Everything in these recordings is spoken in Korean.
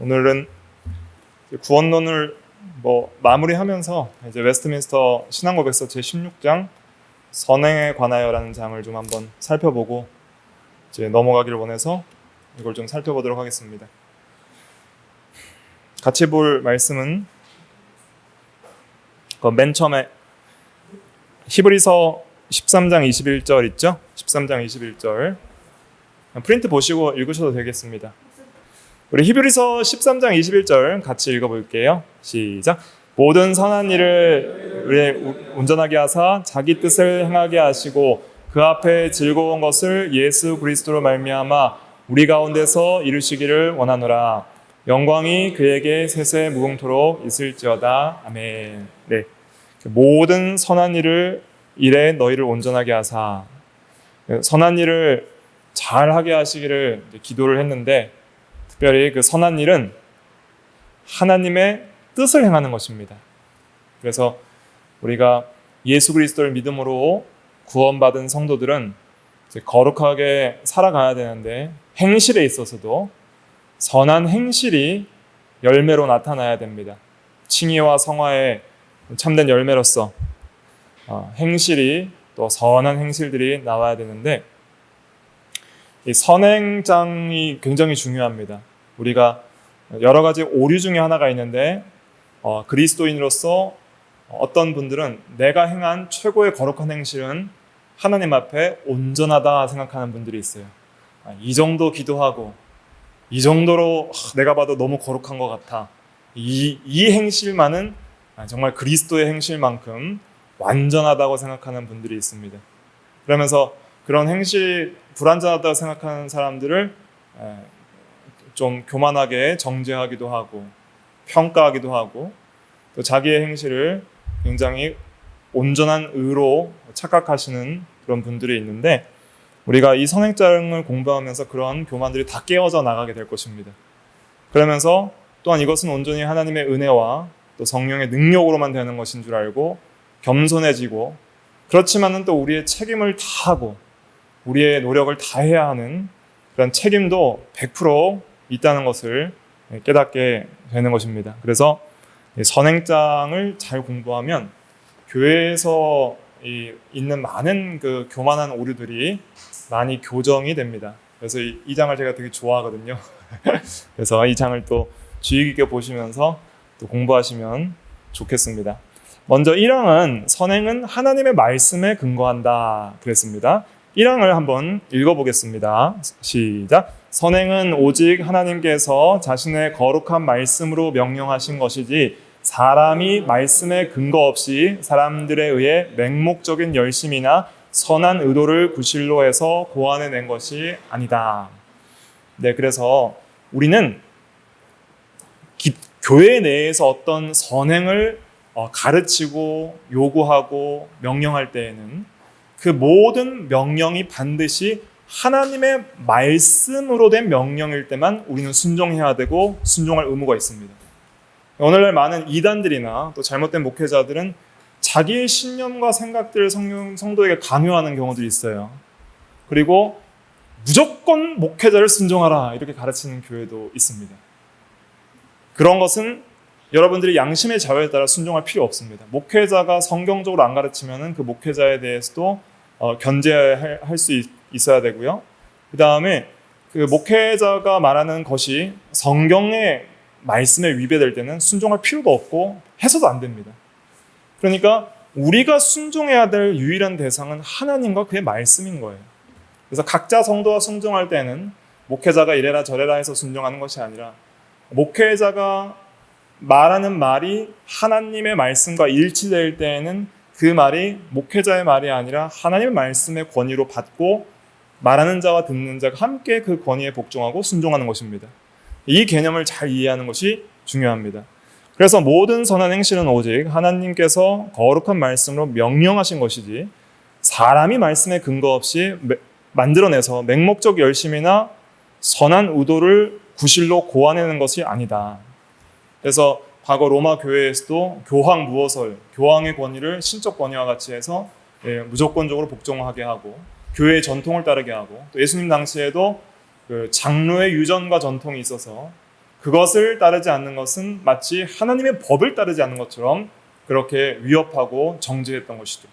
오늘은 구원론을 마무리하면서 이제 웨스트민스터 신앙고백서 제16장 선행에 관하여라는 장을 좀 한번 살펴보고 이제 넘어가기를 원해서 이걸 좀 살펴보도록 하겠습니다. 같이 볼 말씀은 맨 처음에 히브리서 13장 21절 있죠? 13장 21절 프린트 보시고 읽으셔도 되겠습니다. 우리 히브리서 13장 21절 같이 읽어볼게요. 시작. 모든 선한 일을 온전하게 하사 자기 뜻을 행하게 하시고 그 앞에 즐거운 것을 예수 그리스도로 말미암아 우리 가운데서 이루시기를 원하노라. 영광이 그에게 세세 무궁토록 있을지어다. 아멘. 네, 모든 선한 일에 너희를 온전하게 하사, 선한 일을 잘 하게 하시기를 기도를 했는데, 특별히 그 선한 일은 하나님의 뜻을 행하는 것입니다. 그래서 우리가 예수 그리스도를 믿음으로 구원받은 성도들은 이제 거룩하게 살아가야 되는데, 행실에 있어서도 선한 행실이 열매로 나타나야 됩니다. 칭의와 성화의 참된 열매로서 행실이 또 선한 행실들이 나와야 되는데, 이 선행장이 굉장히 중요합니다. 우리가 여러 가지 오류 중에 하나가 있는데, 그리스도인으로서 어떤 분들은 내가 행한 최고의 거룩한 행실은 하나님 앞에 온전하다 생각하는 분들이 있어요. 이 정도 기도하고 이 정도로 내가 봐도 너무 거룩한 것 같아. 이 행실만은 정말 그리스도의 행실만큼 완전하다고 생각하는 분들이 있습니다. 그러면서 그런 행실 불완전하다고 생각하는 사람들을 좀 교만하게 정죄하기도 하고 평가하기도 하고, 또 자기의 행실을 굉장히 온전한 의로 착각하시는 그런 분들이 있는데, 우리가 이 선행장을 공부하면서 그런 교만들이 다 깨어져 나가게 될 것입니다. 그러면서 또한 이것은 온전히 하나님의 은혜와 또 성령의 능력으로만 되는 것인 줄 알고 겸손해지고, 그렇지만은 또 우리의 책임을 다하고 우리의 노력을 다해야 하는 그런 책임도 100% 있다는 것을 깨닫게 되는 것입니다. 그래서 선행장을 잘 공부하면 교회에서 있는 많은 그 교만한 오류들이 많이 교정이 됩니다. 그래서 이 장을 제가 되게 좋아하거든요. 그래서 이 장을 또 주의 깊게 보시면서 또 공부하시면 좋겠습니다. 먼저 1항은 선행은 하나님의 말씀에 근거한다 그랬습니다. 1항을 한번 읽어보겠습니다. 시작. 선행은 오직 하나님께서 자신의 거룩한 말씀으로 명령하신 것이지 사람이 말씀에 근거 없이 사람들에 의해 맹목적인 열심이나 선한 의도를 구실로 해서 고안해낸 것이 아니다. 네, 그래서 우리는 교회 내에서 어떤 선행을 가르치고 요구하고 명령할 때에는 그 모든 명령이 반드시 하나님의 말씀으로 된 명령일 때만 우리는 순종해야 되고 순종할 의무가 있습니다. 오늘날 많은 이단들이나 또 잘못된 목회자들은 자기의 신념과 생각들을 성도에게 강요하는 경우들이 있어요. 그리고 무조건 목회자를 순종하라 이렇게 가르치는 교회도 있습니다. 그런 것은 여러분들이 양심의 자유에 따라 순종할 필요 없습니다. 목회자가 성경적으로 안 가르치면 그 목회자에 대해서도 견제할 수 있어야 되고요. 그 다음에 그 목회자가 말하는 것이 성경의 말씀에 위배될 때는 순종할 필요도 없고 해서도 안 됩니다. 그러니까 우리가 순종해야 될 유일한 대상은 하나님과 그의 말씀인 거예요. 그래서 각자 성도가 순종할 때는 목회자가 이래라 저래라 해서 순종하는 것이 아니라, 목회자가 말하는 말이 하나님의 말씀과 일치될 때에는 그 말이 목회자의 말이 아니라 하나님의 말씀의 권위로 받고 말하는 자와 듣는 자가 함께 그 권위에 복종하고 순종하는 것입니다. 이 개념을 잘 이해하는 것이 중요합니다. 그래서 모든 선한 행실은 오직 하나님께서 거룩한 말씀으로 명령하신 것이지 사람이 말씀에 근거 없이 만들어내서 맹목적 열심이나 선한 의도를 구실로 고안해낸 것이 아니다. 그래서 과거 로마 교회에서도 교황 무호설, 교황의 권위를 신적 권위와 같이 해서 무조건적으로 복종하게 하고 교회의 전통을 따르게 하고, 또 예수님 당시에도 그 장로의 유전과 전통이 있어서 그것을 따르지 않는 것은 마치 하나님의 법을 따르지 않는 것처럼 그렇게 위협하고 정죄했던 것이죠.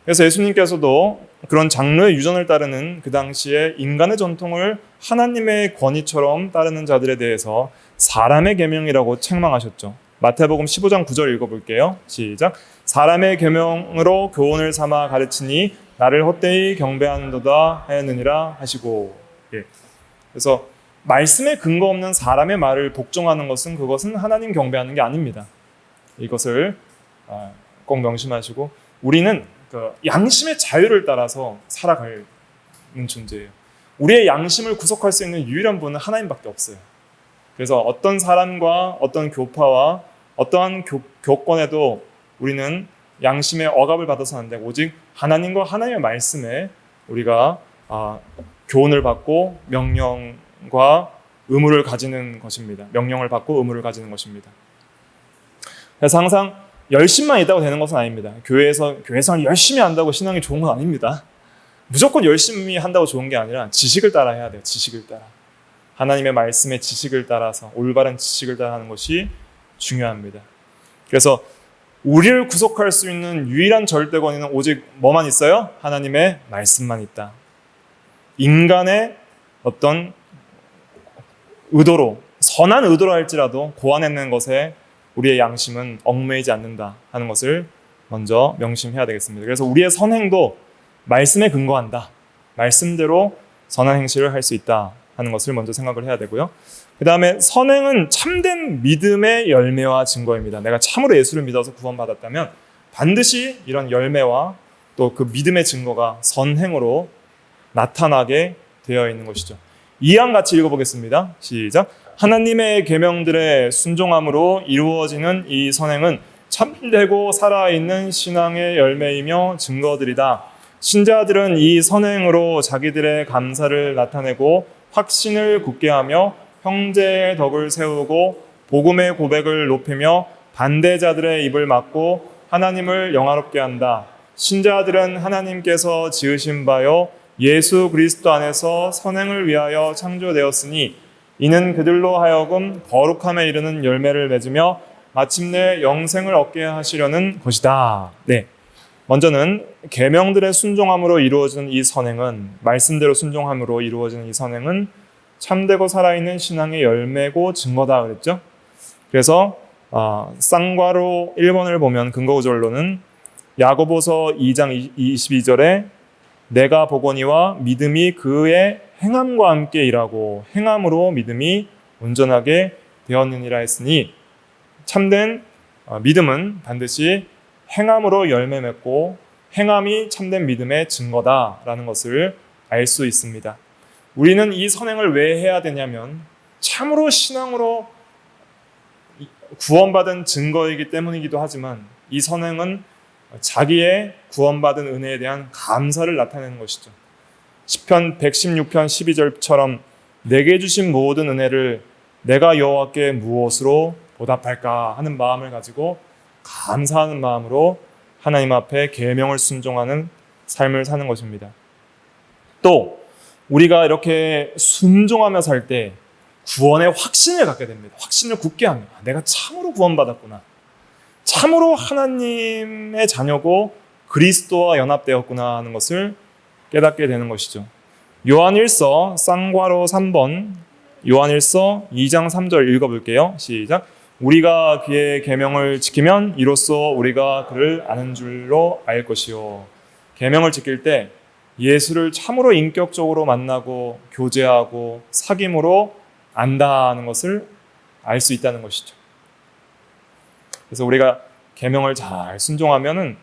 그래서 예수님께서도 그런 장로의 유전을 따르는 그 당시에 인간의 전통을 하나님의 권위처럼 따르는 자들에 대해서 사람의 계명이라고 책망하셨죠. 마태복음 15장 9절 읽어볼게요. 시작. 사람의 계명으로 교훈을 삼아 가르치니 나를 헛되이 경배하는도다 하였느니라 하시고. 그래서 말씀에 근거 없는 사람의 말을 복종하는 것은 그것은 하나님 경배하는 게 아닙니다. 이것을 꼭 명심하시고, 우리는 그 양심의 자유를 따라서 살아가는 존재예요. 우리의 양심을 구속할 수 있는 유일한 분은 하나님밖에 없어요. 그래서 어떤 사람과 어떤 교파와 어떠한 교권에도 우리는 양심의 억압을 받아서는 안 되고, 오직 하나님과 하나님의 말씀에 우리가 교훈을 받고 명령과 의무를 가지는 것입니다. 명령을 받고 의무를 가지는 것입니다. 그래서 항상 열심만 있다고 되는 것은 아닙니다. 교회에서 열심히 한다고 신앙이 좋은 건 아닙니다. 무조건 열심히 한다고 좋은 게 아니라 지식을 따라 해야 돼요. 지식을 따라. 하나님의 말씀의 지식을 따라서, 올바른 지식을 따라 하는 것이 중요합니다. 그래서 우리를 구속할 수 있는 유일한 절대 권위는 오직 뭐만 있어요? 하나님의 말씀만 있다. 인간의 어떤 의도로, 선한 의도로 할지라도 고안해낸 것에 우리의 양심은 얽매이지 않는다 하는 것을 먼저 명심해야 되겠습니다. 그래서 우리의 선행도 말씀에 근거한다. 말씀대로 선한 행실을 할 수 있다 하는 것을 먼저 생각을 해야 되고요. 그 다음에 선행은 참된 믿음의 열매와 증거입니다. 내가 참으로 예수를 믿어서 구원받았다면 반드시 이런 열매와 또 그 믿음의 증거가 선행으로 나타나게 되어 있는 것이죠. 이항 같이 읽어보겠습니다. 시작. 하나님의 계명들에 순종함으로 이루어지는 이 선행은 참되고 살아있는 신앙의 열매이며 증거들이다. 신자들은 이 선행으로 자기들의 감사를 나타내고 확신을 굳게 하며 형제의 덕을 세우고 복음의 고백을 높이며 반대자들의 입을 막고 하나님을 영화롭게 한다. 신자들은 하나님께서 지으신 바요 예수 그리스도 안에서 선행을 위하여 창조되었으니 이는 그들로 하여금 거룩함에 이르는 열매를 맺으며 마침내 영생을 얻게 하시려는 것이다. 네. 먼저는 계명들의 순종함으로 이루어지는 이 선행은, 말씀대로 순종함으로 이루어지는 이 선행은 참되고 살아있는 신앙의 열매고 증거다 그랬죠. 그래서 쌍괄호 1번을 보면 근거구절로는 야고보서 2장 22절에 내가 보거니와 믿음이 그의 행함과 함께 일하고 행함으로 믿음이 온전하게 되었느니라 했으니, 참된 믿음은 반드시 행함으로 열매 맺고 행함이 참된 믿음의 증거다라는 것을 알 수 있습니다. 우리는 이 선행을 왜 해야 되냐면 참으로 신앙으로 구원받은 증거이기 때문이기도 하지만, 이 선행은 자기의 구원받은 은혜에 대한 감사를 나타내는 것이죠. 시편 116편 12절처럼 내게 주신 모든 은혜를 내가 여호와께 무엇으로 보답할까 하는 마음을 가지고 감사하는 마음으로 하나님 앞에 계명을 순종하는 삶을 사는 것입니다. 또 우리가 이렇게 순종하며 살 때 구원의 확신을 갖게 됩니다. 확신을 굳게 하며 내가 참으로 구원받았구나, 참으로 하나님의 자녀고 그리스도와 연합되었구나 하는 것을 깨닫게 되는 것이죠. 요한일서 쌍괄호 3번, 요한일서 2장 3절 읽어볼게요. 시작. 우리가 그의 계명을 지키면 이로써 우리가 그를 아는 줄로 알 것이요. 계명을 지킬 때 예수를 참으로 인격적으로 만나고 교제하고 사귐으로 안다는 것을 알 수 있다는 것이죠. 그래서 우리가 계명을 잘 순종하면은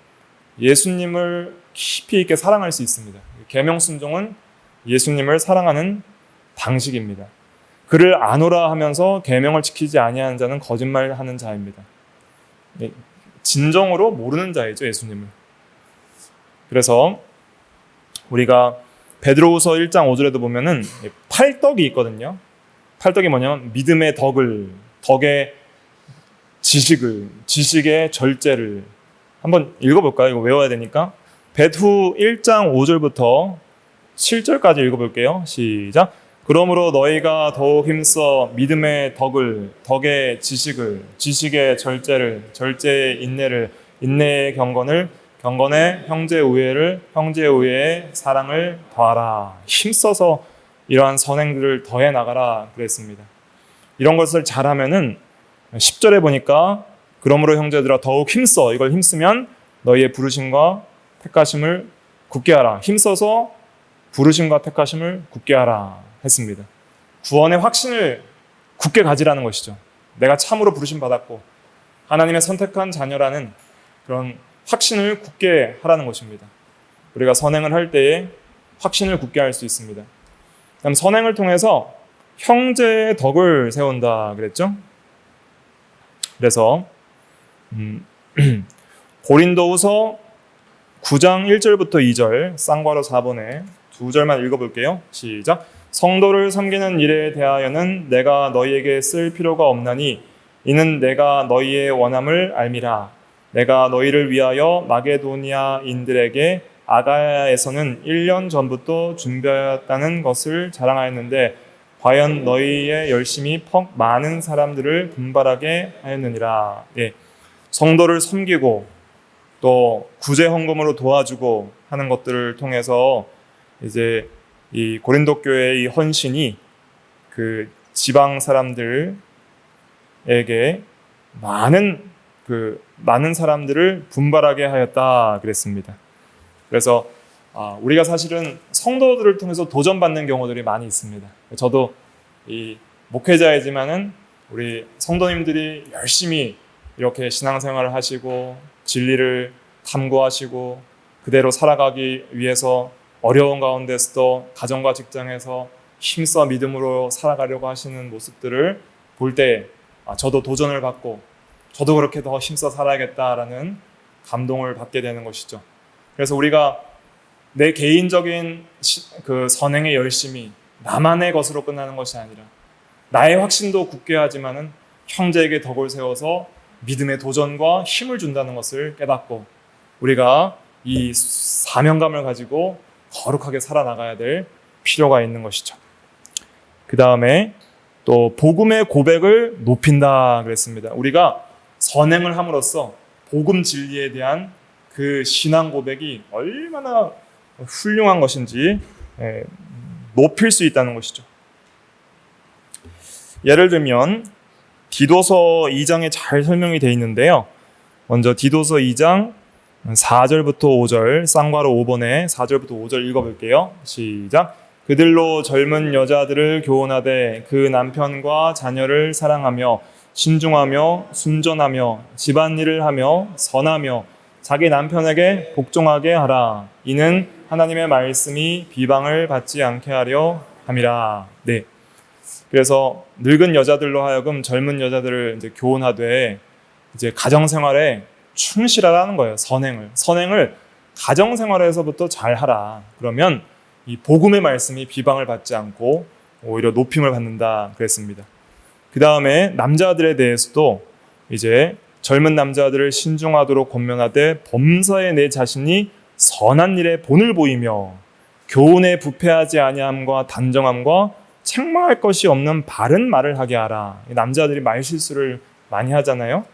예수님을 깊이 있게 사랑할 수 있습니다. 계명 순종은 예수님을 사랑하는 방식입니다. 그를 아노라 하면서 계명을 지키지 아니하는 자는 거짓말하는 자입니다. 진정으로 모르는 자이죠, 예수님을. 그래서 우리가 베드로후서 1장 5절에도 보면은 팔덕이 있거든요. 팔덕이 뭐냐면 믿음의 덕의 지식의 절제를 한번 읽어볼까요? 이거 외워야 되니까. 베드후 1장 5절부터 7절까지 읽어볼게요. 시작. 그러므로 너희가 더욱 힘써 믿음의 덕의 지식의 절제의 인내를, 인내의 경건의 형제의 우애의 사랑을 더하라. 힘써서 이러한 선행들을 더해 나가라 그랬습니다. 이런 것을 잘하면은 10절에 보니까 그러므로 형제들아 더욱 힘써, 이걸 힘쓰면 너희의 부르심과 택하심을 굳게 하라. 힘써서 부르심과 택하심을 굳게 하라 했습니다. 구원의 확신을 굳게 가지라는 것이죠. 내가 참으로 부르심 받았고 하나님의 선택한 자녀라는 그런 확신을 굳게 하라는 것입니다. 우리가 선행을 할 때에 확신을 굳게 할 수 있습니다. 그럼 선행을 통해서 형제의 덕을 세운다 그랬죠? 그래서 고린도후서 9장 1절부터 2절 쌍괄호 4번에 두 절만 읽어볼게요. 시작. 성도를 섬기는 일에 대하여는 내가 너희에게 쓸 필요가 없나니 이는 내가 너희의 원함을 알미라. 내가 너희를 위하여 마게도니아인들에게 아가야에서는 1년 전부터 준비하였다는 것을 자랑하였는데 과연 너희의 열심이 퍽 많은 사람들을 분발하게 하였느니라. 예. 성도를 섬기고 또 구제 헌금으로 도와주고 하는 것들을 통해서 이제 이 고린도 교회의 이 헌신이 그 지방 사람들에게 많은 사람들을 분발하게 하였다 그랬습니다. 그래서 우리가 사실은 성도들을 통해서 도전받는 경우들이 많이 있습니다. 저도 이 목회자이지만은 우리 성도님들이 열심히 이렇게 신앙생활을 하시고 진리를 탐구하시고 그대로 살아가기 위해서 어려운 가운데서도 가정과 직장에서 힘써 믿음으로 살아가려고 하시는 모습들을 볼 때 저도 도전을 받고 저도 그렇게 더 힘써 살아야겠다라는 감동을 받게 되는 것이죠. 그래서 우리가 내 개인적인 그 선행의 열심이 나만의 것으로 끝나는 것이 아니라 나의 확신도 굳게 하지만은 형제에게 덕을 세워서 믿음의 도전과 힘을 준다는 것을 깨닫고 우리가 이 사명감을 가지고 거룩하게 살아나가야 될 필요가 있는 것이죠. 그 다음에 또 복음의 고백을 높인다 그랬습니다. 우리가 선행을 함으로써 복음 진리에 대한 그 신앙 고백이 얼마나 훌륭한 것인지 높일 수 있다는 것이죠. 예를 들면 디도서 2장에 잘 설명이 되어 있는데요. 먼저 디도서 2장 4절부터 5절 쌍괄호 5번에 4절부터 5절 읽어볼게요. 시작. 그들로 젊은 여자들을 교훈하되 그 남편과 자녀를 사랑하며 신중하며 순전하며 집안일을 하며 선하며 자기 남편에게 복종하게 하라. 이는 하나님의 말씀이 비방을 받지 않게 하려 함이라. 네. 그래서 늙은 여자들로 하여금 젊은 여자들을 이제 교훈하되 이제 가정 생활에 충실하라는 거예요. 선행을 가정 생활에서부터 잘 하라. 그러면 이 복음의 말씀이 비방을 받지 않고 오히려 높임을 받는다 그랬습니다. 그 다음에 남자들에 대해서도 이제 젊은 남자들을 신중하도록 권면하되 범사에 내 자신이 선한 일에 본을 보이며 교훈에 부패하지 아니함과 단정함과 책망할 것이 없는 바른 말을 하게 하라. 남자들이 말 실수를 많이 하잖아요.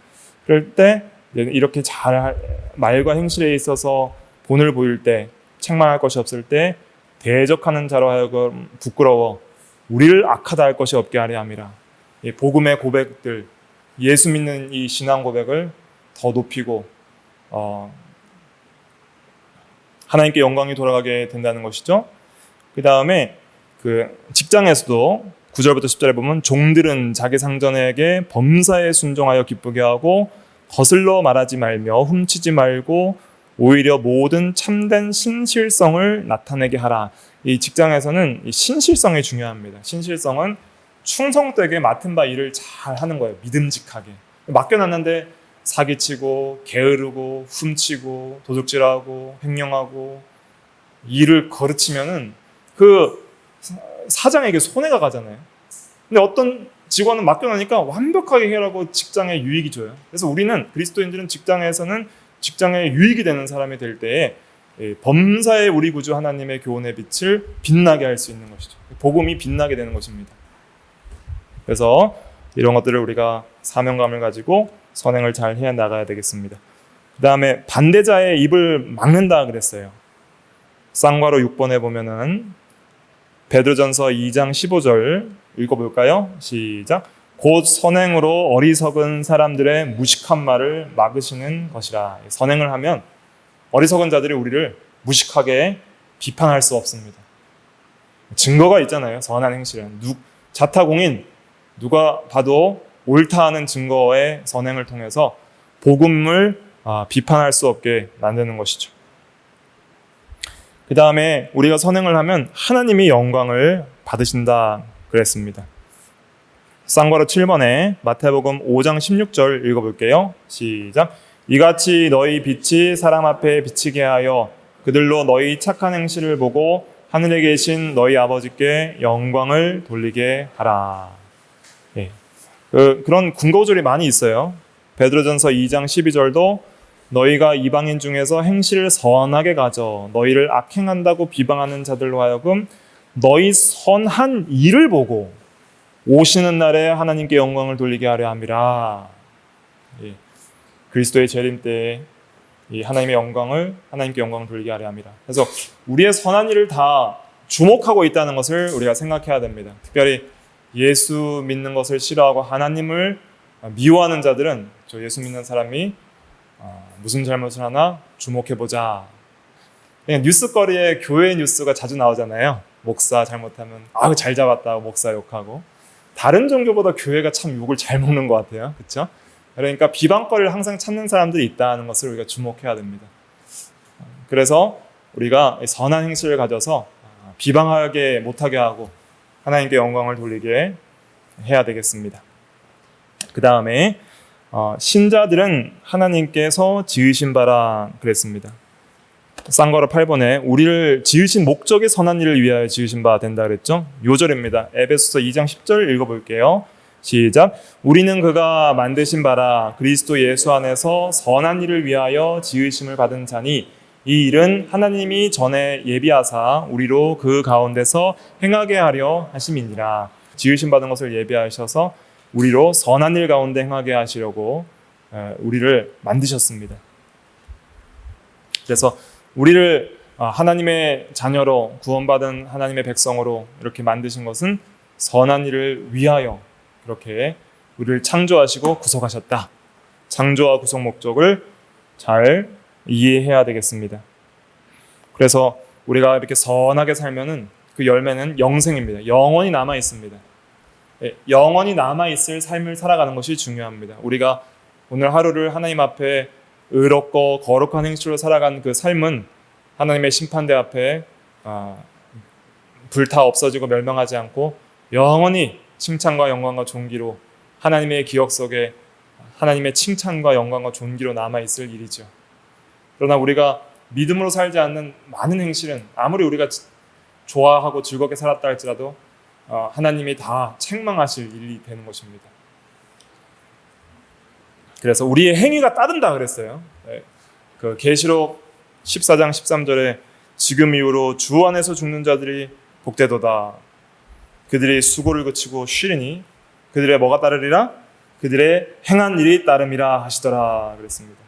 그럴 때 이렇게 잘 말과 행실에 있어서 본을 보일 때 책망할 것이 없을 때 대적하는 자로 하여금 부끄러워 우리를 악하다 할 것이 없게 하려 함이라. 이 복음의 고백들, 예수 믿는 이 신앙 고백을 더 높이고 하나님께 영광이 돌아가게 된다는 것이죠. 그 다음에 그 직장에서도 9절부터 10절에 보면 종들은 자기 상전에게 범사에 순종하여 기쁘게 하고 거슬러 말하지 말며 훔치지 말고 오히려 모든 참된 신실성을 나타내게 하라. 이 직장에서는 이 신실성이 중요합니다. 신실성은 충성되게 맡은 바 일을 잘 하는 거예요. 믿음직하게. 맡겨놨는데 사기치고 게으르고 훔치고 도둑질하고 횡령하고 일을 거르치면은 그 사장에게 손해가 가잖아요. 근데 어떤 직원은 맡겨놓으니까 완벽하게 해라고 직장에 유익이 줘요. 그래서 우리는 그리스도인들은 직장에서는 직장에 유익이 되는 사람이 될 때에 범사의 우리 구주 하나님의 교훈의 빛을 빛나게 할 수 있는 것이죠. 복음이 빛나게 되는 것입니다. 그래서 이런 것들을 우리가 사명감을 가지고 선행을 잘 해 나가야 되겠습니다. 그 다음에 반대자의 입을 막는다 그랬어요. 쌍괄호 6번에 보면은 베드로전서 2장 15절 읽어볼까요? 시작. 곧 선행으로 어리석은 사람들의 무식한 말을 막으시는 것이라. 선행을 하면 어리석은 자들이 우리를 무식하게 비판할 수 없습니다. 증거가 있잖아요. 선한 행실은 자타공인 누가 봐도 옳다 하는 증거의 선행을 통해서 복음을 비판할 수 없게 만드는 것이죠. 그 다음에 우리가 선행을 하면 하나님이 영광을 받으신다 그랬습니다. 쌍괄호 7번에 마태복음 5장 16절 읽어볼게요. 시작. 이같이 너희 빛이 사람 앞에 비치게 하여 그들로 너희 착한 행실을 보고 하늘에 계신 너희 아버지께 영광을 돌리게 하라. 예. 그런 군고절이 많이 있어요. 베드로전서 2장 12절도 너희가 이방인 중에서 행실을 선하게 가져 너희를 악행한다고 비방하는 자들로 하여금 너희 선한 일을 보고 오시는 날에 하나님께 영광을 돌리게 하려 함이라. 예. 그리스도의 재림 때에 이 하나님의 영광을 하나님께 영광을 돌리게 하려 함이라. 그래서 우리의 선한 일을 다 주목하고 있다는 것을 우리가 생각해야 됩니다. 특별히 예수 믿는 것을 싫어하고 하나님을 미워하는 자들은 저 예수 믿는 사람이 무슨 잘못을 하나 주목해보자. 그냥 뉴스거리에 교회 뉴스가 자주 나오잖아요. 목사 잘못하면 잘 잡았다고 목사 욕하고. 다른 종교보다 교회가 참 욕을 잘 먹는 것 같아요. 그렇죠? 그러니까 비방거리를 항상 찾는 사람들이 있다는 것을 우리가 주목해야 됩니다. 그래서 우리가 선한 행실을 가져서 비방하게 못하게 하고 하나님께 영광을 돌리게 해야 되겠습니다. 그 다음에 신자들은 하나님께서 지으신 바라 그랬습니다. 쌍괄호 8번에 우리를 지으신 목적이 선한 일을 위하여 지으신 바 된다 그랬죠. 요절입니다. 에베소서 2장 10절 읽어볼게요. 시작. 우리는 그가 만드신 바라 그리스도 예수 안에서 선한 일을 위하여 지으심을 받은 자니 이 일은 하나님이 전에 예비하사 우리로 그 가운데서 행하게 하려 하심이니라. 지으심 받은 것을 예비하셔서 우리로 선한 일 가운데 행하게 하시려고 우리를 만드셨습니다. 그래서 우리를 하나님의 자녀로 구원받은 하나님의 백성으로 이렇게 만드신 것은 선한 일을 위하여 그렇게 우리를 창조하시고 구속하셨다. 창조와 구속 목적을 잘 이해해야 되겠습니다. 그래서 우리가 이렇게 선하게 살면은 그 열매는 영생입니다. 영원히 남아 있습니다. 영원히 남아 있을 삶을 살아가는 것이 중요합니다. 우리가 오늘 하루를 하나님 앞에 의롭고 거룩한 행실로 살아간 그 삶은 하나님의 심판대 앞에 불타 없어지고 멸망하지 않고 영원히 칭찬과 영광과 존귀로 하나님의 기억 속에 하나님의 칭찬과 영광과 존귀로 남아있을 일이죠. 그러나 우리가 믿음으로 살지 않는 많은 행실은 아무리 우리가 좋아하고 즐겁게 살았다 할지라도 하나님이 다 책망하실 일이 되는 것입니다. 그래서 우리의 행위가 따른다 그랬어요. 그 계시록 14장 13절에 지금 이후로 주 안에서 죽는 자들이 복되도다. 그들이 수고를 그치고 쉬리니 그들의 뭐가 따르리라? 그들의 행한 일이 따름이라 하시더라 그랬습니다.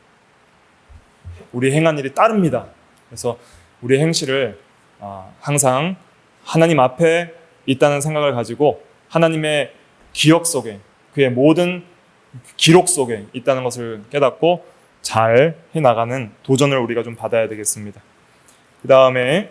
우리 행한 일이 따릅니다. 그래서 우리 행실을 항상 하나님 앞에 있다는 생각을 가지고 하나님의 기억 속에 그의 모든 기록 속에 있다는 것을 깨닫고 잘 해나가는 도전을 우리가 좀 받아야 되겠습니다. 그 다음에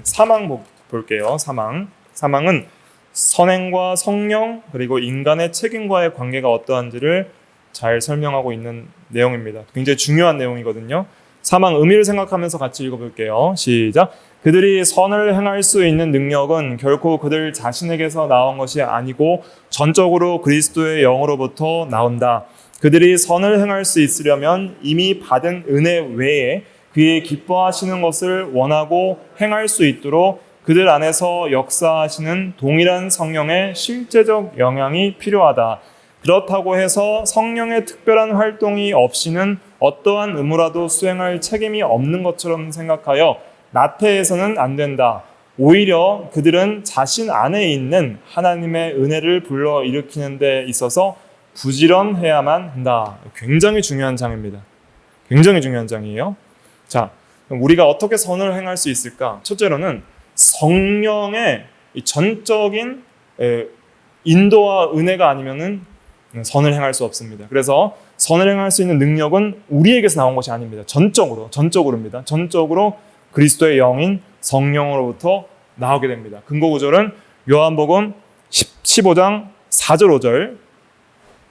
사망 볼게요. 사망은 선행과 성령 그리고 인간의 책임과의 관계가 어떠한지를 잘 설명하고 있는 내용입니다. 굉장히 중요한 내용이거든요. 사망 의미를 생각하면서 같이 읽어볼게요. 시작. 그들이 선을 행할 수 있는 능력은 결코 그들 자신에게서 나온 것이 아니고 전적으로 그리스도의 영으로부터 나온다. 그들이 선을 행할 수 있으려면 이미 받은 은혜 외에 그의 기뻐하시는 것을 원하고 행할 수 있도록 그들 안에서 역사하시는 동일한 성령의 실제적 영향이 필요하다. 그렇다고 해서 성령의 특별한 활동이 없이는 어떠한 의무라도 수행할 책임이 없는 것처럼 생각하여 나태해서는 안 된다. 오히려 그들은 자신 안에 있는 하나님의 은혜를 불러일으키는 데 있어서 부지런해야만 한다. 굉장히 중요한 장입니다. 굉장히 중요한 장이에요. 자, 그럼 우리가 어떻게 선을 행할 수 있을까? 첫째로는 성령의 전적인 인도와 은혜가 아니면은 선을 행할 수 없습니다. 그래서 선을 행할 수 있는 능력은 우리에게서 나온 것이 아닙니다. 전적으로입니다. 전적으로 그리스도의 영인 성령으로부터 나오게 됩니다. 근거 구절은 요한복음 15장 4절 5절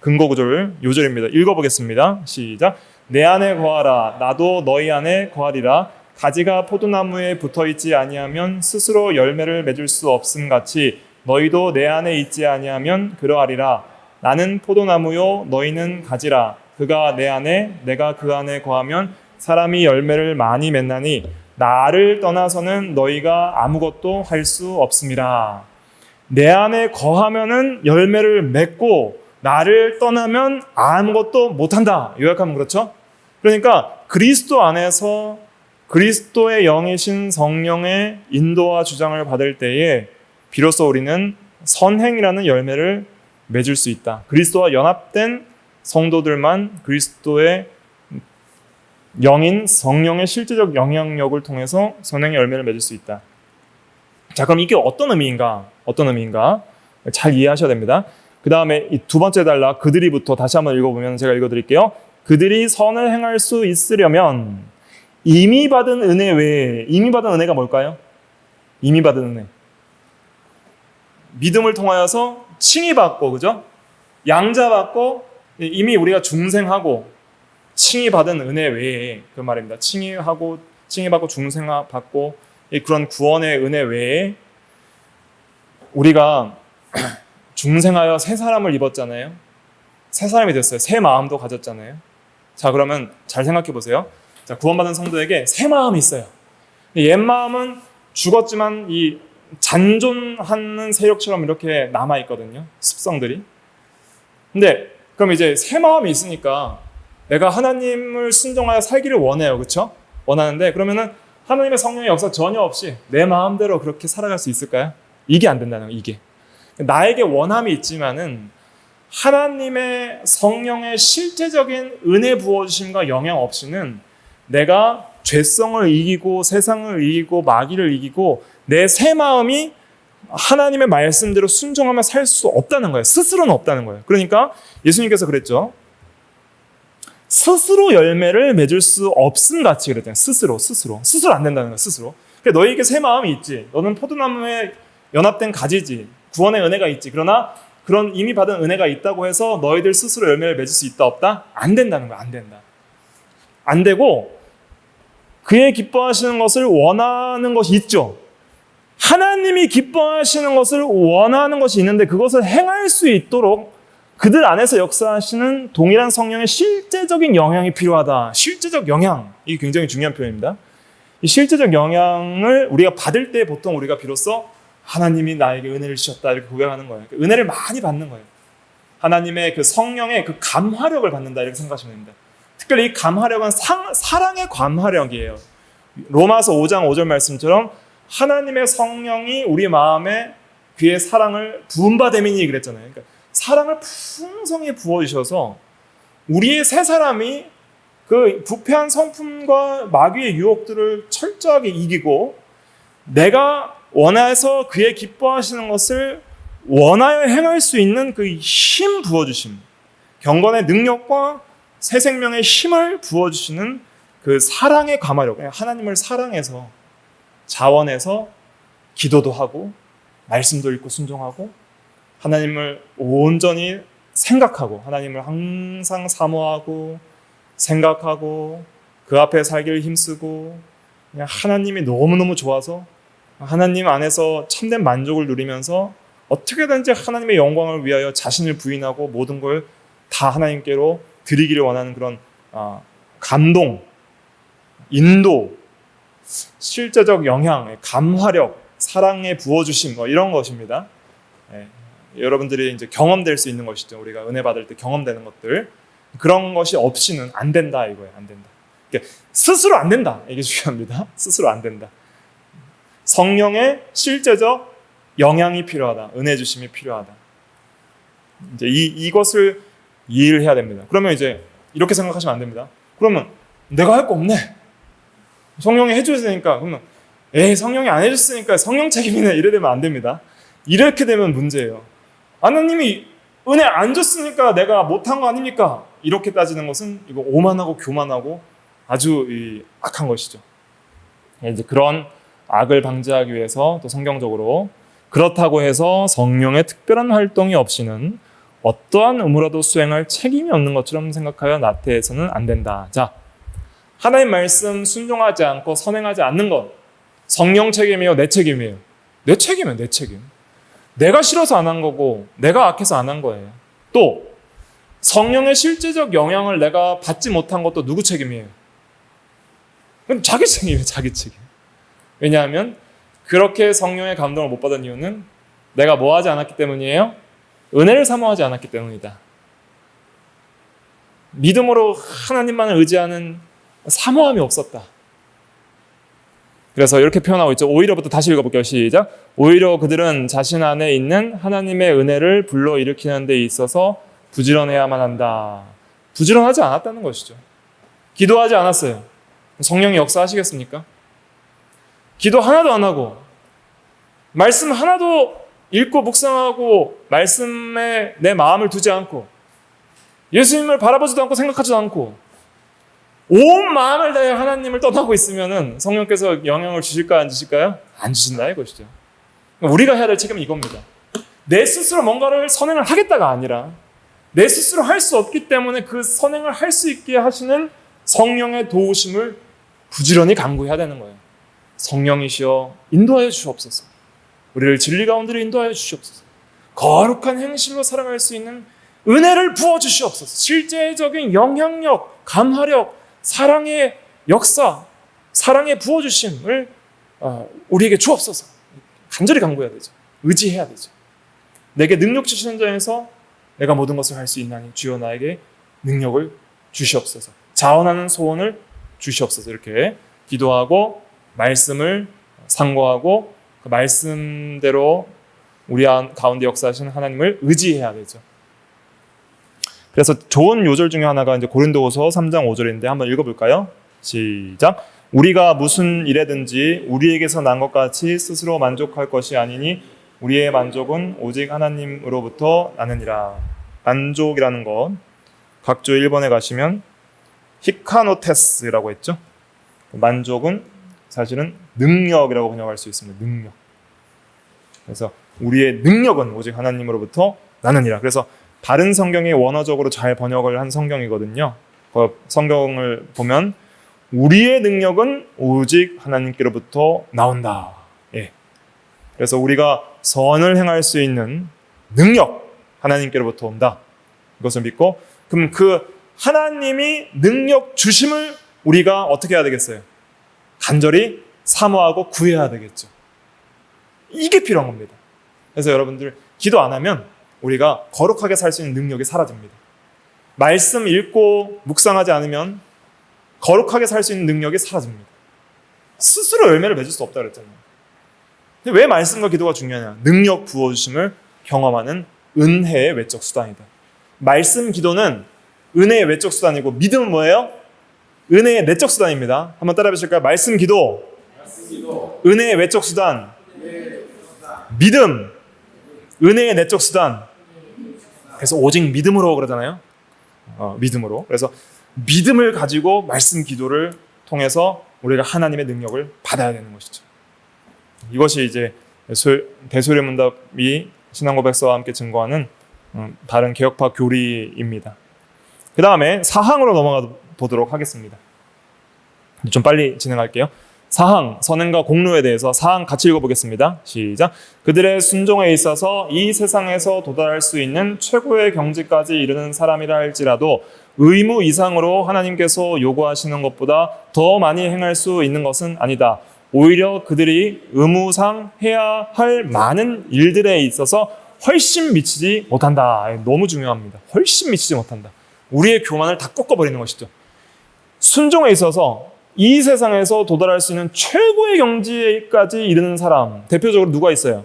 근거 구절 요절입니다. 읽어보겠습니다. 시작. 내 안에 거하라. 나도 너희 안에 거하리라. 가지가 포도나무에 붙어있지 아니하면 스스로 열매를 맺을 수 없음 같이 너희도 내 안에 있지 아니하면 그러하리라. 나는 포도나무요 너희는 가지라. 그가 내 안에 내가 그 안에 거하면 사람이 열매를 많이 맺나니 나를 떠나서는 너희가 아무것도 할 수 없음이라. 내 안에 거하면은 열매를 맺고 나를 떠나면 아무것도 못한다. 요약하면 그렇죠? 그러니까 그리스도 안에서 그리스도의 영이신 성령의 인도와 주장을 받을 때에 비로소 우리는 선행이라는 열매를 맺을 수 있다. 그리스도와 연합된 성도들만 그리스도의 영인 성령의 실제적 영향력을 통해서 선행의 열매를 맺을 수 있다. 자, 그럼 이게 어떤 의미인가? 잘 이해하셔야 됩니다. 그 다음에 이 두 번째 단락 그들이부터 다시 한번 읽어보면 제가 읽어드릴게요. 그들이 선을 행할 수 있으려면 이미 받은 은혜 외에, 이미 받은 은혜가 뭘까요? 이미 받은 은혜. 믿음을 통하여서 칭의받고, 그죠? 양자받고, 이미 우리가 중생하고, 칭의받은 은혜 외에, 그 말입니다. 칭의받고 중생받고, 그런 구원의 은혜 외에, 우리가 중생하여 새 사람을 입었잖아요. 새 사람이 됐어요. 새 마음도 가졌잖아요. 자, 그러면 잘 생각해 보세요. 자, 구원받은 성도에게 새 마음이 있어요. 옛 마음은 죽었지만 이 잔존하는 세력처럼 이렇게 남아있거든요. 습성들이. 근데 그럼 이제 새 마음이 있으니까 내가 하나님을 순종하여 살기를 원해요. 그렇죠? 원하는데 그러면은 하나님의 성령의 역사 전혀 없이 내 마음대로 그렇게 살아갈 수 있을까요? 이게 안 된다는 거예요. 이게. 나에게 원함이 있지만은 하나님의 성령의 실제적인 은혜 부어주심과 영향 없이는 내가 죄성을 이기고 세상을 이기고 마귀를 이기고 내 새 마음이 하나님의 말씀대로 순종하며 살 수 없다는 거예요. 스스로는 없다는 거예요. 그러니까 예수님께서 그랬죠. 스스로 열매를 맺을 수 없음 같이 그랬잖아요. 스스로 안 된다는 거예요. 스스로. 그러니까 너에게 새 마음이 있지. 너는 포도나무에 연합된 가지지. 구원의 은혜가 있지. 그러나 그런 이미 받은 은혜가 있다고 해서 너희들 스스로 열매를 맺을 수 있다 없다? 안 된다는 거야. 안 된다. 안 되고 그의 기뻐하시는 것을 원하는 것이 있죠. 하나님이 기뻐하시는 것을 원하는 것이 있는데 그것을 행할 수 있도록 그들 안에서 역사하시는 동일한 성령의 실제적인 영향이 필요하다. 실제적 영향. 이게 굉장히 중요한 표현입니다. 이 실제적 영향을 우리가 받을 때 보통 우리가 비로소 하나님이 나에게 은혜를 주셨다 이렇게 고백하는 거예요. 은혜를 많이 받는 거예요. 하나님의 그 성령의 그 감화력을 받는다 이렇게 생각하시면 됩니다. 특별히 이 감화력은 사랑의 감화력이에요. 로마서 5장 5절 말씀처럼 하나님의 성령이 우리 마음에 그의 사랑을 부음받음이니 그랬잖아요. 그러니까 사랑을 풍성히 부어주셔서 우리의 새 사람이 그 부패한 성품과 마귀의 유혹들을 철저하게 이기고 내가 원해서 그의 기뻐하시는 것을 원하여 행할 수 있는 그 힘 부어주심, 경건의 능력과 새 생명의 힘을 부어주시는 그 사랑의 감화력, 하나님을 사랑해서 자원해서 기도도 하고 말씀도 읽고 순종하고 하나님을 온전히 생각하고 하나님을 항상 사모하고 생각하고 그 앞에 살기를 힘쓰고 그냥 하나님이 너무너무 좋아서 하나님 안에서 참된 만족을 누리면서 어떻게든지 하나님의 영광을 위하여 자신을 부인하고 모든 걸 다 하나님께로 드리기를 원하는 그런 감동, 인도, 실제적 영향, 감화력, 사랑의 부어주심 이런 것입니다. 여러분들이 이제 경험될 수 있는 것이죠. 우리가 은혜 받을 때 경험되는 것들. 그런 것이 없이는 안 된다 이거예요. 안 된다. 그러니까 스스로 안 된다. 이게 중요합니다. 스스로 안 된다. 성령의 실제적 영향이 필요하다. 은혜 주심이 필요하다. 이제 이것을 이해를 해야 됩니다. 그러면 이제 이렇게 생각하시면 안 됩니다. 그러면 내가 할 거 없네. 성령이 해줘야 되니까 그러면 성령이 안 해줬으니까 성령 책임이네. 이래 되면 안 됩니다. 이렇게 되면 문제예요. 하나님이 은혜 안 줬으니까 내가 못한 거 아닙니까? 이렇게 따지는 것은 이거 오만하고 교만하고 아주 악한 것이죠. 이제 그런 악을 방지하기 위해서 또 성경적으로 그렇다고 해서 성령의 특별한 활동이 없이는 어떠한 의무라도 수행할 책임이 없는 것처럼 생각하여 나태해서는 안 된다. 자, 하나님 말씀 순종하지 않고 선행하지 않는 것 성령 책임이에요? 내 책임이에요? 내 책임이에요. 내 책임. 내가 싫어서 안 한 거고 내가 악해서 안 한 거예요. 또 성령의 실제적 영향을 내가 받지 못한 것도 누구 책임이에요? 그럼 자기 책임이에요. 자기 책임. 왜냐하면 그렇게 성령의 감동을 못 받은 이유는 내가 뭐 하지 않았기 때문이에요? 은혜를 사모하지 않았기 때문이다. 믿음으로 하나님만을 의지하는 사모함이 없었다. 그래서 이렇게 표현하고 있죠. 오히려부터 다시 읽어볼게요. 시작. 오히려 그들은 자신 안에 있는 하나님의 은혜를 불러일으키는 데 있어서 부지런해야만 한다. 부지런하지 않았다는 것이죠. 기도하지 않았어요. 성령이 역사하시겠습니까? 기도 하나도 안 하고 말씀 하나도 읽고 묵상하고 말씀에 내 마음을 두지 않고 예수님을 바라보지도 않고 생각하지도 않고 온 마음을 다해 하나님을 떠나고 있으면 성령께서 영향을 주실까요? 안 주실까요? 안 주신다 이것이죠. 우리가 해야 될 책임은 이겁니다. 내 스스로 뭔가를 선행을 하겠다가 아니라 내 스스로 할 수 없기 때문에 그 선행을 할 수 있게 하시는 성령의 도우심을 부지런히 간구해야 되는 거예요. 성령이시여 인도하여 주옵소서. 우리를 진리 가운데로 인도하여 주시옵소서. 거룩한 행실로 살아갈 수 있는 은혜를 부어주시옵소서. 실제적인 영향력, 감화력, 사랑의 역사, 사랑의 부어주심을 우리에게 주옵소서. 간절히 간구해야 되죠. 의지해야 되죠. 내게 능력 주시는 자에서 내가 모든 것을 할 수 있나니 주여 나에게 능력을 주시옵소서. 자원하는 소원을 주시옵소서. 이렇게 기도하고 말씀을 상고하고 그 말씀대로 우리 가운데 역사하시는 하나님을 의지해야 되죠. 그래서 좋은 요절 중에 하나가 이제 고린도후서 3장 5절인데 한번 읽어볼까요? 시작. 우리가 무슨 일에든지 우리에게서 난 것 같이 스스로 만족할 것이 아니니 우리의 만족은 오직 하나님으로부터 나느니라. 만족이라는 것 각조 1번에 가시면 히카노테스라고 했죠. 만족은 사실은 능력이라고 번역할 수 있습니다. 능력. 그래서 우리의 능력은 오직 하나님으로부터 나느니라. 그래서 바른 성경이 원어적으로 잘 번역을 한 성경이거든요. 그 성경을 보면 우리의 능력은 오직 하나님께로부터 나온다. 예. 그래서 우리가 선을 행할 수 있는 능력 하나님께로부터 온다. 이것을 믿고 그럼 그 하나님이 능력 주심을 우리가 어떻게 해야 되겠어요? 간절히 사모하고 구해야 되겠죠. 이게 필요한 겁니다. 그래서 여러분들 기도 안 하면 우리가 거룩하게 살 수 있는 능력이 사라집니다. 말씀 읽고 묵상하지 않으면 거룩하게 살 수 있는 능력이 사라집니다. 스스로 열매를 맺을 수 없다고 그랬잖아요. 근데 왜 말씀과 기도가 중요하냐? 능력 부어주심을 경험하는 은혜의 외적 수단이다. 말씀 기도는 은혜의 외적 수단이고 믿음은 뭐예요? 은혜의 내적 수단입니다. 한번 따라해 보실까요? 말씀 기도, 은혜의 외적 수단, 믿음, 은혜의 내적 수단. 그래서 오직 믿음으로 그러잖아요. 믿음으로. 그래서 믿음을 가지고 말씀 기도를 통해서 우리가 하나님의 능력을 받아야 되는 것이죠. 이것이 이제 대소례문답이 신앙고백서와 함께 증거하는 다른 개혁파 교리입니다. 그 다음에 사항으로 넘어가 보도록 하겠습니다. 좀 빨리 진행할게요. 사항, 선행과 공로에 대해서 사항 같이 읽어보겠습니다. 시작. 그들의 순종에 있어서 이 세상에서 도달할 수 있는 최고의 경지까지 이르는 사람이라 할지라도 의무 이상으로 하나님께서 요구하시는 것보다 더 많이 행할 수 있는 것은 아니다. 오히려 그들이 의무상 해야 할 많은 일들에 있어서 훨씬 미치지 못한다. 너무 중요합니다. 훨씬 미치지 못한다. 우리의 교만을 다 꺾어버리는 것이죠. 순종에 있어서 이 세상에서 도달할 수 있는 최고의 경지까지 이르는 사람, 대표적으로 누가 있어요?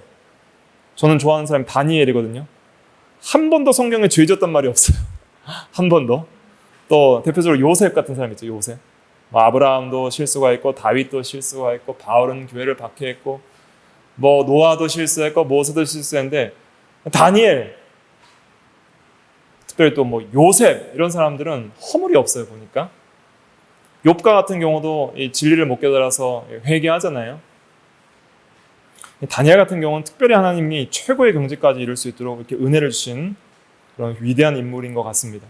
저는 좋아하는 사람이 다니엘이거든요. 한 번도 성경에 죄 지었단 말이 없어요. 한 번도. 또 대표적으로 요셉 같은 사람 있죠. 요셉. 아브라함도 실수가 있고 다윗도 실수가 있고 바울은 교회를 박해했고 노아도 실수했고 모세도 실수했는데 다니엘, 특별히 또 요셉 이런 사람들은 허물이 없어요. 보니까 욥과 같은 경우도 이 진리를 못 깨달아서 회개하잖아요. 다니엘 같은 경우는 특별히 하나님이 최고의 경지까지 이룰 수 있도록 이렇게 은혜를 주신 그런 위대한 인물인 것 같습니다.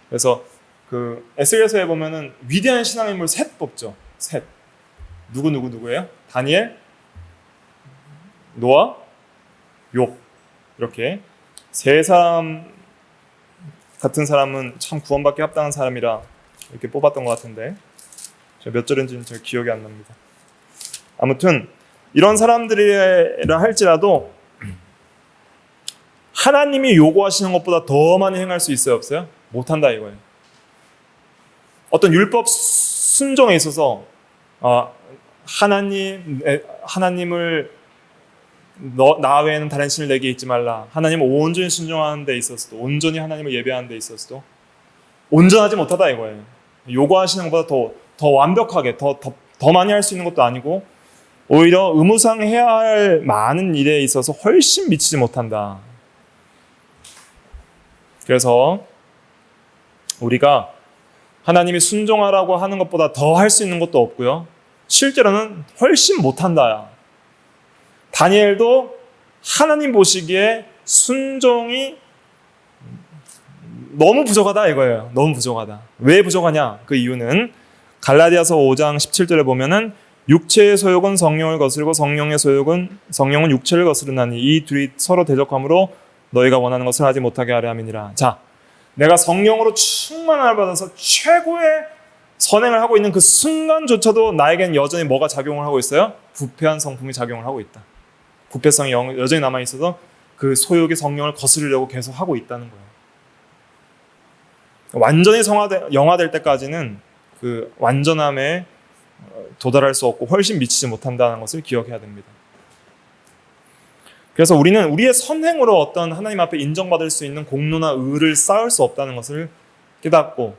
그래서 그 에스겔서에 보면은 위대한 신앙인물 셋 뽑죠. 셋. 누구예요? 다니엘, 노아, 욥. 이렇게 세 사람 같은 사람은 참 구원받기 합당한 사람이라 이렇게 뽑았던 것 같은데 몇 절인지는 잘 기억이 안 납니다. 아무튼 이런 사람들이라 할지라도 하나님이 요구하시는 것보다 더 많이 행할 수 있어요? 없어요? 못한다 이거예요. 어떤 율법 순종에 있어서 하나님을 나 외에는 다른 신을 내게 있지 말라. 하나님을 온전히 순종하는 데 있어서도, 온전히 하나님을 예배하는 데 있어서도 온전하지 못하다 이거예요. 요구하시는 것보다 더 완벽하게 더 많이 할 수 있는 것도 아니고 오히려 의무상 해야 할 많은 일에 있어서 훨씬 미치지 못한다. 그래서 우리가 하나님이 순종하라고 하는 것보다 더 할 수 있는 것도 없고요. 실제로는 훨씬 못한다. 다니엘도 하나님 보시기에 순종이 너무 부족하다 이거예요. 너무 부족하다. 왜 부족하냐? 그 이유는 갈라디아서 5장 17절에 보면은 육체의 소욕은 성령을 거스르고 성령의 소욕은 성령은 육체를 거스르나니 이 둘이 서로 대적함으로 너희가 원하는 것을 하지 못하게 하려 함이니라. 자, 내가 성령으로 충만함을 받아서 최고의 선행을 하고 있는 그 순간조차도 나에겐 여전히 뭐가 작용을 하고 있어요? 부패한 성품이 작용을 하고 있다. 부패성이 여전히 남아있어서 그 소욕의 성령을 거스르려고 계속 하고 있다는 거예요. 완전히 영화될 때까지는 그 완전함에 도달할 수 없고 훨씬 미치지 못한다는 것을 기억해야 됩니다. 그래서 우리는 우리의 선행으로 어떤 하나님 앞에 인정받을 수 있는 공로나 의를 쌓을 수 없다는 것을 깨닫고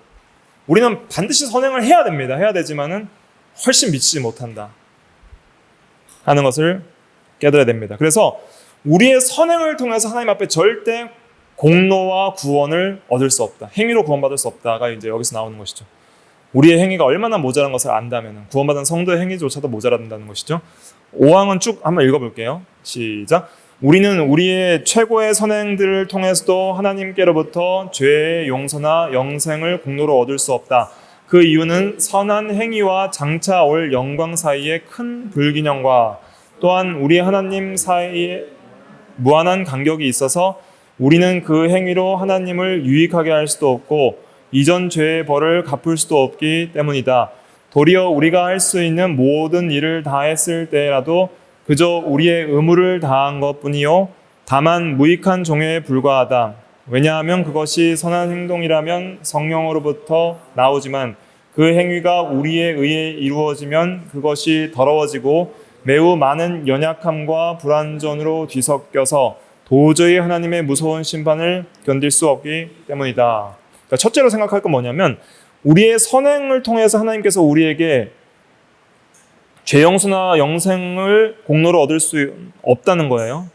우리는 반드시 선행을 해야 됩니다. 해야 되지만은 훨씬 미치지 못한다 하는 것을 깨달아야 됩니다. 그래서 우리의 선행을 통해서 하나님 앞에 절대 공로와 구원을 얻을 수 없다. 행위로 구원받을 수 없다가 이제 여기서 나오는 것이죠. 우리의 행위가 얼마나 모자란 것을 안다면 구원받은 성도의 행위조차도 모자란다는 것이죠. 5항은 쭉 한번 읽어볼게요. 시작. 우리는 우리의 최고의 선행들을 통해서도 하나님께로부터 죄의 용서나 영생을 공로로 얻을 수 없다. 그 이유는 선한 행위와 장차 올 영광 사이에 큰 불균형과 또한 우리 하나님 사이에 무한한 간격이 있어서 우리는 그 행위로 하나님을 유익하게 할 수도 없고 이전 죄의 벌을 갚을 수도 없기 때문이다. 도리어 우리가 할 수 있는 모든 일을 다 했을 때라도 그저 우리의 의무를 다한 것뿐이요 다만 무익한 종에 불과하다. 왜냐하면 그것이 선한 행동이라면 성령으로부터 나오지만 그 행위가 우리에 의해 이루어지면 그것이 더러워지고 매우 많은 연약함과 불완전으로 뒤섞여서 도저히 하나님의 무서운 심판을 견딜 수 없기 때문이다. 그러니까 첫째로 생각할 건 뭐냐면 우리의 선행을 통해서 하나님께서 우리에게 죄 용서나 영생을 공로로 얻을 수 없다는 거예요.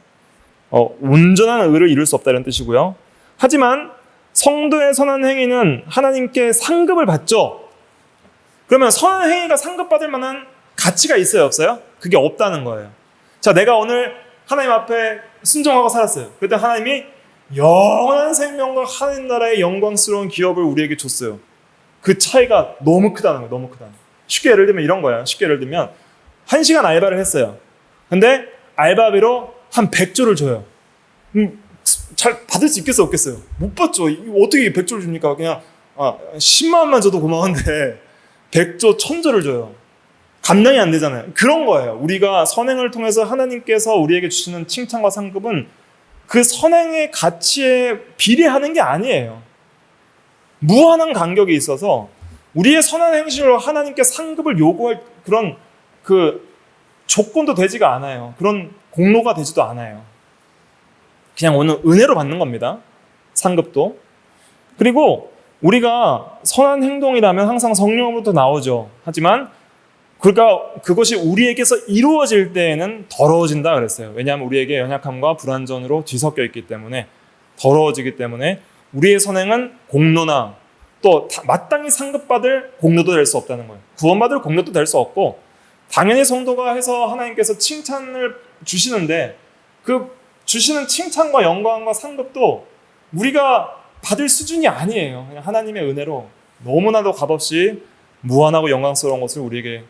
온전한 의를 이룰 수 없다는 뜻이고요. 하지만 성도의 선한 행위는 하나님께 상급을 받죠. 그러면 선한 행위가 상급받을 만한 가치가 있어요, 없어요? 그게 없다는 거예요. 자, 내가 오늘 하나님 앞에 순종하고 살았어요. 그때 하나님이 영원한 생명과 하나님 나라의 영광스러운 기업을 우리에게 줬어요. 그 차이가 너무 크다는 거예요. 너무 크다는 거예요. 쉽게 예를 들면 이런 거예요. 쉽게 예를 들면 1시간 알바를 했어요. 근데 알바비로 한 100조를 줘요. 잘 받을 수 있겠어요? 없겠어요? 못 받죠. 어떻게 100조를 줍니까? 그냥 10만 원만 줘도 고마운데 100조, 1000조를 줘요. 감당이 안 되잖아요. 그런 거예요. 우리가 선행을 통해서 하나님께서 우리에게 주시는 칭찬과 상급은 그 선행의 가치에 비례하는 게 아니에요. 무한한 간격이 있어서 우리의 선한 행실로 하나님께 상급을 요구할 그런 그 조건도 되지가 않아요. 그런 공로가 되지도 않아요. 그냥 오늘 은혜로 받는 겁니다. 상급도. 그리고 우리가 선한 행동이라면 항상 성령으로부터 나오죠. 하지만 그것이 우리에게서 이루어질 때에는 더러워진다 그랬어요. 왜냐하면 우리에게 연약함과 불완전으로 뒤섞여 있기 때문에 더러워지기 때문에 우리의 선행은 공로나 또 마땅히 상급받을 공로도 될 수 없다는 거예요. 구원받을 공로도 될 수 없고 당연히 성도가 해서 하나님께서 칭찬을 주시는데 그 주시는 칭찬과 영광과 상급도 우리가 받을 수준이 아니에요. 그냥 하나님의 은혜로 너무나도 값없이 무한하고 영광스러운 것을 우리에게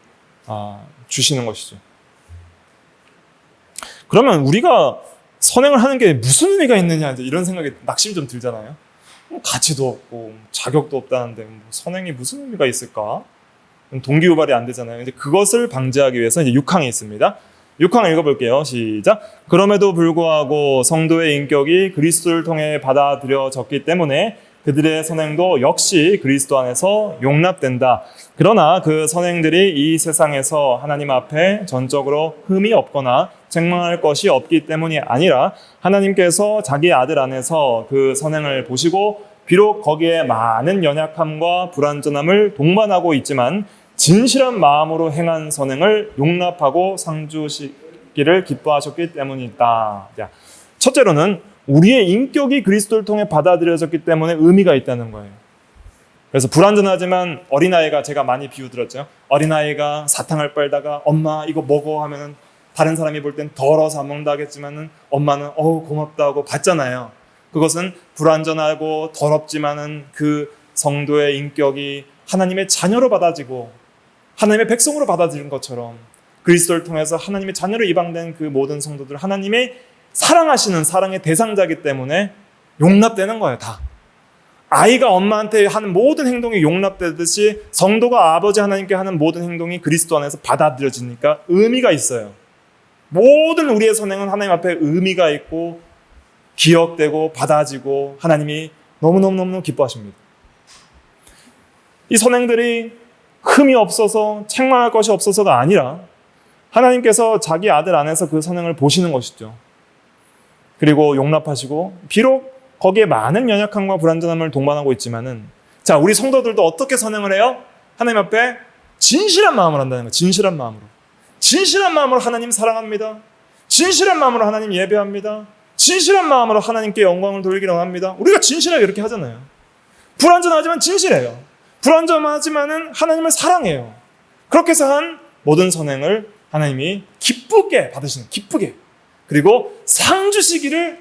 주시는 것이죠. 그러면 우리가 선행을 하는 게 무슨 의미가 있느냐 이런 생각이 낙심이 좀 들잖아요. 가치도 없고 자격도 없다는데 선행이 무슨 의미가 있을까? 동기유발이 안 되잖아요. 이제 그것을 방지하기 위해서 이제 6항이 있습니다. 6항 읽어볼게요. 시작. 그럼에도 불구하고 성도의 인격이 그리스도를 통해 받아들여졌기 때문에 그들의 선행도 역시 그리스도 안에서 용납된다. 그러나 그 선행들이 이 세상에서 하나님 앞에 전적으로 흠이 없거나 책망할 것이 없기 때문이 아니라 하나님께서 자기 아들 안에서 그 선행을 보시고 비록 거기에 많은 연약함과 불완전함을 동반하고 있지만 진실한 마음으로 행한 선행을 용납하고 상 주시기를 기뻐하셨기 때문이다. 첫째로는 우리의 인격이 그리스도를 통해 받아들여졌기 때문에 의미가 있다는 거예요. 그래서 불완전하지만 어린아이가 제가 많이 비유 들었죠. 어린아이가 사탕을 빨다가 엄마 이거 먹어 하면은 다른 사람이 볼 땐 더러워서 안 먹는다 하겠지만은 엄마는 고맙다 하고 받잖아요. 그것은 불완전하고 더럽지만은 그 성도의 인격이 하나님의 자녀로 받아지고 하나님의 백성으로 받아들인 것처럼 그리스도를 통해서 하나님의 자녀로 입양된 그 모든 성도들 하나님의 사랑하시는 사랑의 대상자이기 때문에 용납되는 거예요. 다. 아이가 엄마한테 하는 모든 행동이 용납되듯이 성도가 아버지 하나님께 하는 모든 행동이 그리스도 안에서 받아들여지니까 의미가 있어요. 모든 우리의 선행은 하나님 앞에 의미가 있고 기억되고 받아지고 하나님이 너무너무 기뻐하십니다. 이 선행들이 흠이 없어서 책망할 것이 없어서가 아니라 하나님께서 자기 아들 안에서 그 선행을 보시는 것이죠. 그리고 용납하시고 비록 거기에 많은 연약함과 불완전함을 동반하고 있지만은 자, 우리 성도들도 어떻게 선행을 해요? 하나님 앞에 진실한 마음으로 한다는 거예요. 진실한 마음으로. 진실한 마음으로 하나님 사랑합니다. 진실한 마음으로 하나님 예배합니다. 진실한 마음으로 하나님께 영광을 돌리기를 원합니다. 우리가 진실하게 이렇게 하잖아요. 불완전하지만 진실해요. 불완전하지만은 하나님을 사랑해요. 그렇게 해서 한 모든 선행을 하나님이 기쁘게 받으시는, 기쁘게. 그리고 상 주시기를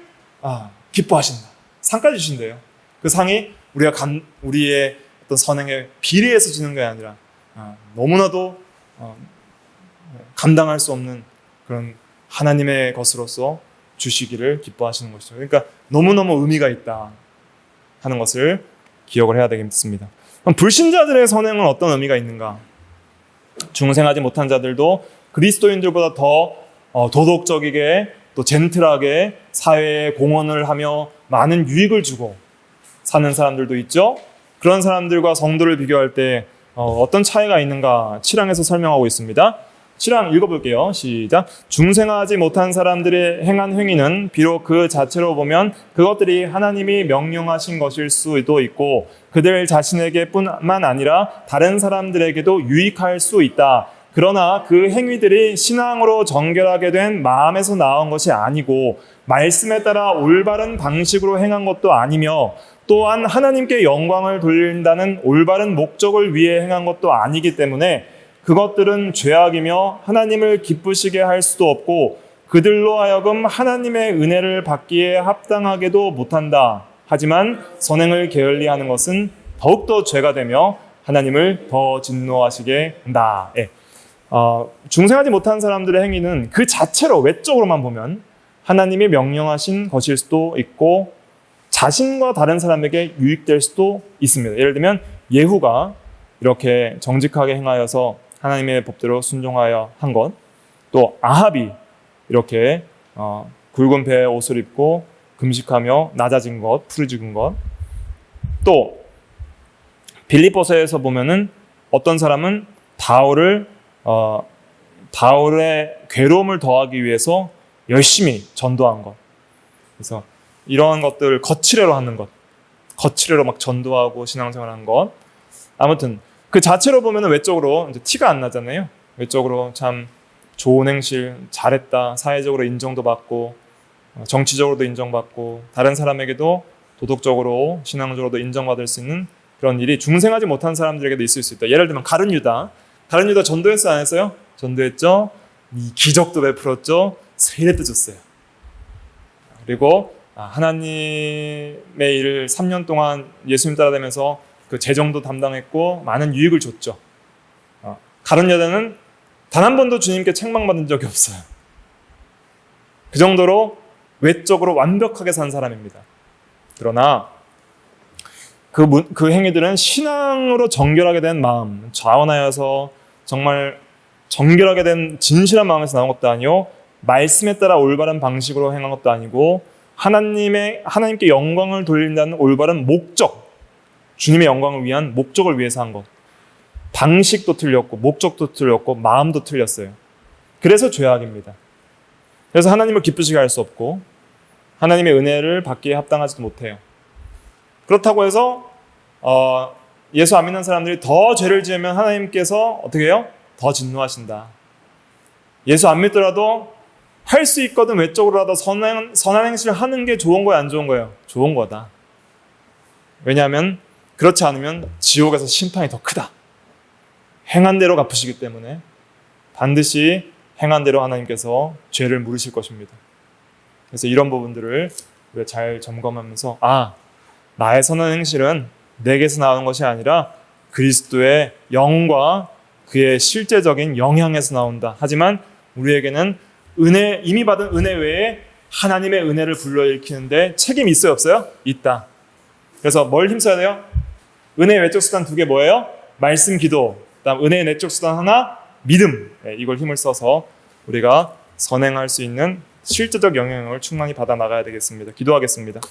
기뻐하신다. 상까지 주신대요. 그 상이 우리의 어떤 선행에 비례해서 주는 게 아니라 너무나도 감당할 수 없는 그런 하나님의 것으로서 주시기를 기뻐하시는 것이죠. 그러니까 너무너무 의미가 있다 하는 것을 기억을 해야 되겠습니다. 그럼 불신자들의 선행은 어떤 의미가 있는가? 중생하지 못한 자들도 그리스도인들보다 더 도덕적이게 또 젠틀하게 사회에 공헌을 하며 많은 유익을 주고 사는 사람들도 있죠. 그런 사람들과 성도를 비교할 때 어떤 차이가 있는가 7항에서 설명하고 있습니다. 7항 읽어볼게요. 시작. 중생하지 못한 사람들의 행한 행위는 비록 그 자체로 보면 그것들이 하나님이 명령하신 것일 수도 있고 그들 자신에게뿐만 아니라 다른 사람들에게도 유익할 수 있다. 그러나 그 행위들이 신앙으로 정결하게 된 마음에서 나온 것이 아니고 말씀에 따라 올바른 방식으로 행한 것도 아니며 또한 하나님께 영광을 돌린다는 올바른 목적을 위해 행한 것도 아니기 때문에 그것들은 죄악이며 하나님을 기쁘시게 할 수도 없고 그들로 하여금 하나님의 은혜를 받기에 합당하게도 못한다. 하지만 선행을 게을리하는 것은 더욱더 죄가 되며 하나님을 더 진노하시게 한다. 중생하지 못한 사람들의 행위는 그 자체로 외적으로만 보면 하나님이 명령하신 것일 수도 있고 자신과 다른 사람에게 유익될 수도 있습니다. 예를 들면 예후가 이렇게 정직하게 행하여서 하나님의 법대로 순종하여 한 것, 또 아합이 이렇게 굵은 배의 옷을 입고 금식하며 낮아진 것, 푸르죽은 것. 또 빌립보서에서 보면은 어떤 사람은 바울의 괴로움을 더하기 위해서 열심히 전도한 것. 그래서 이런 것들 거칠애로 하는 것, 거칠애로 막 전도하고 신앙생활하는 것. 아무튼 그 자체로 보면은 외적으로 이제 티가 안 나잖아요. 외적으로 참 좋은 행실, 잘했다, 사회적으로 인정도 받고, 정치적으로도 인정받고, 다른 사람에게도 도덕적으로, 신앙적으로도 인정받을 수 있는 그런 일이 중생하지 못한 사람들에게도 있을 수 있다. 예를 들면 가룟 유다 전도했어요, 안 했어요? 전도했죠. 이 기적도 베풀었죠. 세례도 줬어요. 그리고 하나님의 일을 3년 동안 예수님 따라다니면서 그 재정도 담당했고 많은 유익을 줬죠. 가룟 유다는 단 한 번도 주님께 책망받은 적이 없어요. 그 정도로 외적으로 완벽하게 산 사람입니다. 그러나 그 행위들은 신앙으로 정결하게 된 마음, 자원하여서 정말 정결하게 된 진실한 마음에서 나온 것도 아니요, 말씀에 따라 올바른 방식으로 행한 것도 아니고 하나님께 영광을 돌린다는 올바른 목적, 주님의 영광을 위한 목적을 위해서 한 것. 방식도 틀렸고 목적도 틀렸고 마음도 틀렸어요. 그래서 죄악입니다. 그래서 하나님을 기쁘시게 할 수 없고 하나님의 은혜를 받기에 합당하지도 못해요. 그렇다고 해서 예수 안 믿는 사람들이 더 죄를 지으면 하나님께서 어떻게 해요? 더 진노하신다. 예수 안 믿더라도 할 수 있거든 외적으로라도 선한 행실을 하는 게 좋은 거야, 안 좋은 거예요? 좋은 거다. 왜냐하면 그렇지 않으면 지옥에서 심판이 더 크다. 행한 대로 갚으시기 때문에 반드시 행한 대로 하나님께서 죄를 물으실 것입니다. 그래서 이런 부분들을 우리가 잘 점검하면서 나의 선한 행실은 내게서 나오는 것이 아니라 그리스도의 영과 그의 실제적인 영향에서 나온다. 하지만 우리에게는 이미 받은 은혜 외에 하나님의 은혜를 불러일으키는데 책임이 있어요, 없어요? 있다. 그래서 뭘 힘써야 돼요? 은혜의 외적 수단 2개 뭐예요? 말씀, 기도. 그다음 은혜의 내적 수단 하나, 믿음. 이걸 힘을 써서 우리가 선행할 수 있는 실제적 영향을 충만히 받아 나가야 되겠습니다. 기도하겠습니다.